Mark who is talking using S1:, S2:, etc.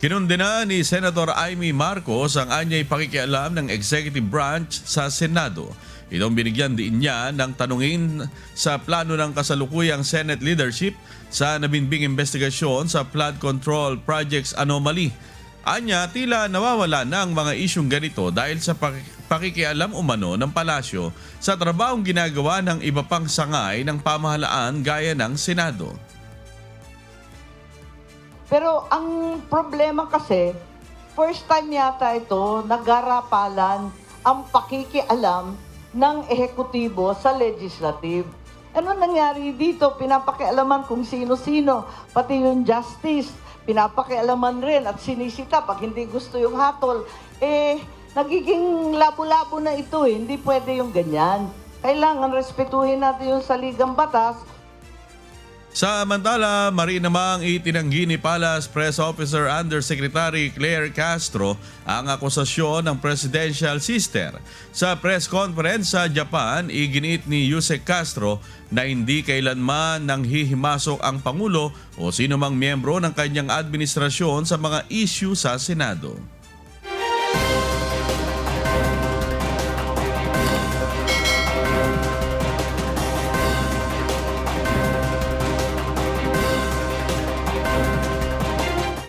S1: Kinundena ni Senator Amy Marcos ang anyay pakikialam ng executive branch sa Senado. Itong binigyan din niya ng tanungin sa plano ng kasalukuyang Senate leadership sa nabinbing investigasyon sa flood control projects anomaly. Anya, tila nawawala na ang mga isyong ganito dahil sa pakikialam umano ng palasyo sa trabahong ginagawa ng iba pang sangay ng pamahalaan gaya ng Senado.
S2: Pero ang problema kasi, first time yata ito nagarapalan ang pakikialam ng ehekutibo sa legislative. Ano nangyari dito? Pinapakialaman kung sino-sino, pati yung justice, pinapakialaman rin at sinisita pag hindi gusto yung hatol. Nagiging labo-labo na ito eh. Hindi pwede yung ganyan. Kailangan respetuhin natin yung saligang batas.
S1: Samantala, mari namang itinanggi ni Palace Press Officer Undersecretary Claire Castro ang akusasyon ng presidential sister. Sa press conference sa Japan, iginiit ni Yusek Castro na hindi kailanman nang hihimasok ang Pangulo o sino mang miyembro ng kanyang administrasyon sa mga issue sa Senado.